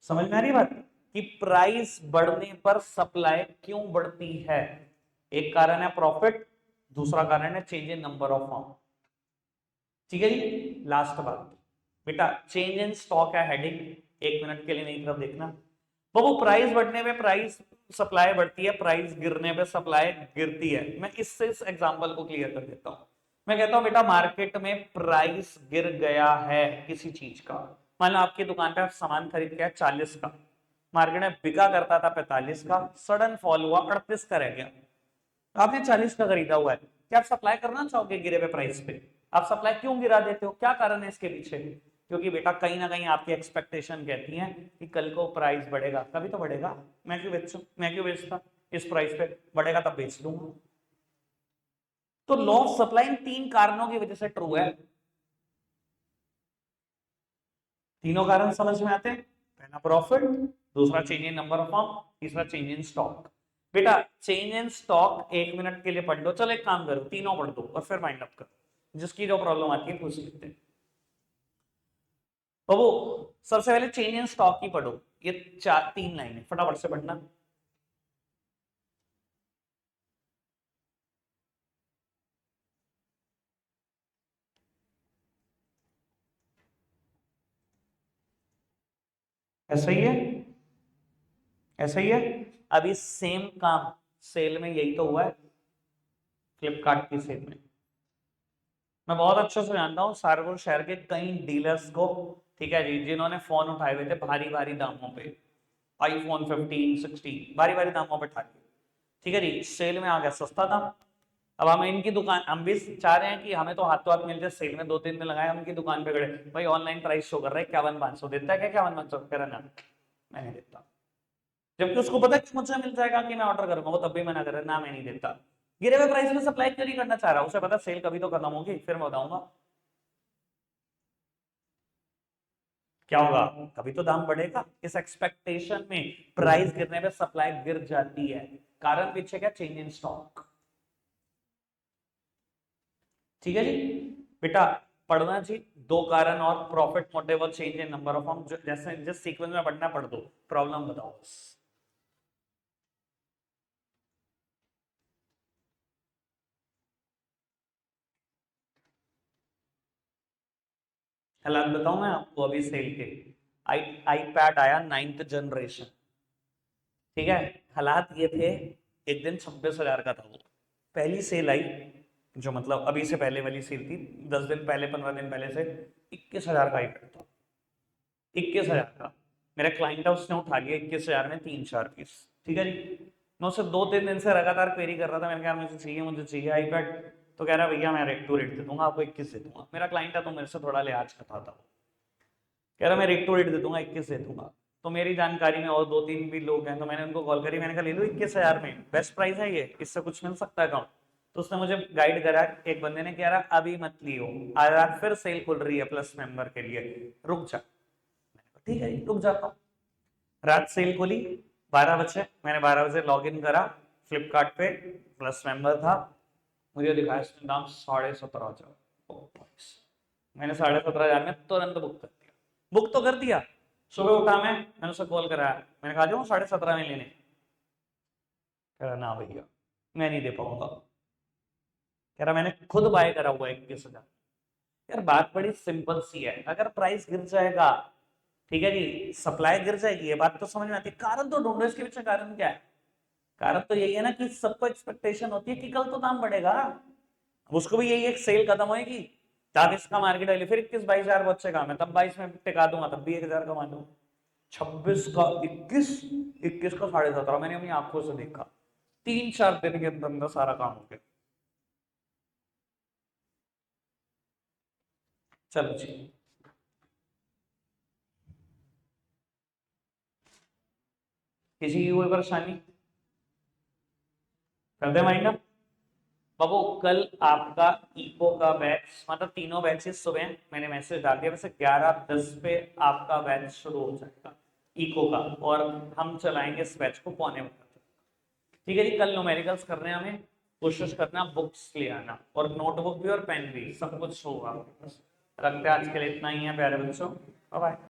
समझ में आ रही बात कि प्राइस बढ़ने पर सप्लाई क्यों बढ़ती है? एक कारण है प्रॉफिट, दूसरा कारण है change in number of firm. ठीक है जी। लास्ट बात बेटा, चेंज इन स्टॉक है हेडिंग, 1 मिनट के लिए मेरी तरफ देखना। वो प्राइस बढ़ने पे प्राइस सप्लाई बढ़ती है, प्राइस गिरने पे सप्लाई गिरती है। मैं इससे इस एग्जांपल को क्लियर कर देता हूं। मैं कहता हूं बेटा मार्केट में प्राइस गिर गया है किसी चीज का, मान लो आपकी दुकान पे आप सामान खरीद के आए 40 का, मार्केट में बिका करता था 45 का, सडन फॉल हुआ 38 का रह गया, आपने 40 का खरीदा हुआ है, क्या आप सप्लाई करना चाहोगे गिरे हुए प्राइस पे? आप सप्लाई क्यों गिरा देते हो, क्या कारण है इसके पीछे? क्योंकि बेटा कहीं ना कहीं आपकी एक्सपेक्टेशन कहती है कि कल को प्राइस बढ़ेगा, कभी तो बढ़ेगा, मैं क्यों बेचूं, मैं क्यों बेचता इस प्राइस पे, बढ़ेगा तब बेच दूंगा। तो लॉ ऑफ सप्लाई इन 3 कारणों की वजह से ट्रू है। तीनों कारण समझ में आते हैं, पहला प्रॉफिट, दूसरा change in number of form, तीसरा चेंज इन स्टॉक। बेटा चेंज इन स्टॉक 1 मिनट के लिए पढ़ लो, चलो एक काम करो तीनों पढ़ दो और फिर माइंड अप करो, जिसकी जो प्रॉब्लम आती है पूछ लेते हैं। तो वो सबसे पहले चेंज इन स्टॉक ही पढ़ो, ये 3 लाइन है, फटाफट से पढ़ना। ऐसा ही है, ऐसा ही है। अभी सेम काम सेल में यही तो हुआ है, फ्लिपकार्ट की सेल में। मैं बहुत अच्छे से जानता हूँ सारगुल शहर के कई डीलर्स को, ठीक है जी, जिन्होंने फोन उठाए हुए थे भारी भारी दामों पे, आईफोन 15 16 भारी भारी दामों पे उठा लिए, ठीक है जी, सेल में आ गया सस्ता दाम। अब हम इनकी दुकान, हम भी चाह रहे हैं कि हमें तो हाथों हाथ मिल जाए, सेल में 2-3 दिन लगाए, हम इनकी दुकान पे गए, भाई ऑनलाइन प्राइस शो कर रहा है 51-500, देता है क्या 51-500? कह रहा ना मैं नहीं देता, जबकि उसको पता है कि मुझसे मिल जाएगा कि मैं ऑर्डर करूंगा, वो तब भी मना कर रहा है, ना मैं नहीं देता। गिरे हुए प्राइस में सप्लाई क्यों नहीं करना चाह रहा, उसे पता सेल कभी तो खत्म होगी, फिर मैं बताऊंगा क्या होगा, कभी तो दाम बढ़ेगा, इस एक्सपेक्टेशन में प्राइस गिरने पे सप्लाई गिर जाती है। कारण पीछे क्या, चेंज इन स्टॉक। ठीक है जी बेटा, पढ़ना जी, 2 कारण और प्रॉफिट मोटिव और change in number of form, जैसे जिस सीक्वेंस में पढ़ना पढ़ दो, प्रॉब्लम बताओ बस। हालात बताऊं मैं आपको, अभी सेल के आई आईपैड आया 9th जनरेशन, ठीक है, हालात ये थे, एक दिन 26,000 का था वो, पहली सेल आई, जो मतलब अभी से पहले वाली सेल थी, 10 दिन पहले 15 दिन पहले से, 21,000 का आईपैड था, 21,000 का। मेरा क्लाइंट है, उसने उठा लिया 21,000 में 3-4 पीस, ठीक है जी। मैं उससे 2-3 दिन से लगातार क्वेरी कर रहा था, मैंने कहा मुझे चाहिए आईपैड, तो कह रहा भैया मैं रेट टू रेट दे दूंगा आपको, 21 दे दूंगा, मेरा क्लाइंट है तो मेरे से थोड़ा लिहाज करता था, कह रहा मैं रेट टू रेट दे दूंगा, 21 दे दूंगा। तो मेरी जानकारी में और 2-3 भी लोग हैं, तो मैंने उनको कॉल करी, मैंने कहा ले लो 21,000 में, बेस्ट प्राइस है ये, इससे कुछ मिल सकता है कम? तो उसने मुझे गाइड करा, एक बंदे ने कह रहा अभी मत लियो, आज फिर सेल खुल रही है प्लस मेंबर के लिए, रुक जा। ठीक है रुक जाता हूँ, रात सेल खुली, 12 बजे, मैंने 12 बजे लॉग इन करा फ्लिपकार्ट पे, प्लस मेंबर था, मुझे दिखाया इसने दाम 17,500। मैंने 17,500 में तुरंत बुक कर दिया, बुक तो कर दिया, सुबह उठा मैंने उसे कॉल कराया, मैंने कहा जाऊँ 17,500 में लेने, कह रहा ना भैया मैं नहीं दे पाऊंगा, कह रहा मैंने खुद बाय करा हुआ है 21,000। यार बात बड़ी सिंपल सी है, अगर प्राइस गिर जाएगा, ठीक है जी, सप्लाई गिर जाएगी, ये बात तो समझ में आती है, कारण तो ढूंढो इसके पीछे, कारण क्या है? कारण तो यही है ना कि सबको एक्सपेक्टेशन होती है कि कल तो दाम बढ़ेगा, उसको भी यही एक सेल खत्म होएगी, 40 का मार्केट वैल्यू, फिर 21-22 हजार बचेगा, मैं तब 22 में टिका दूंगा, तब भी 1,000 कमा दूंगा। 26 का 21, 21 का 17,500, मैंने अपनी आंखों से देखा, 3-4 दिन के अंदर अंदर सारा काम हो गया। चलो जी, किसी की कोई परेशानी, कर दे माइंड अप। बाबू कल आपका इको का बैच, मतलब तीनों बैचेस सुबह मैंने मैसेज डाल दिया, वैसे 11:10 पे आपका बैच शुरू हो जाएगा इको का, और हम चलाएंगे इस बैच को 11:15 तक। ठीक है जी, कल न्यूमेरिकल्स कर रहे हैं, हमें कोशिश करना बुक्स ले आना, और नोटबुक भी और पेन भी, सब कुछ होगा। रखते हैं आज के लिए इतना ही है प्यारे बच्चों, बाय बाय।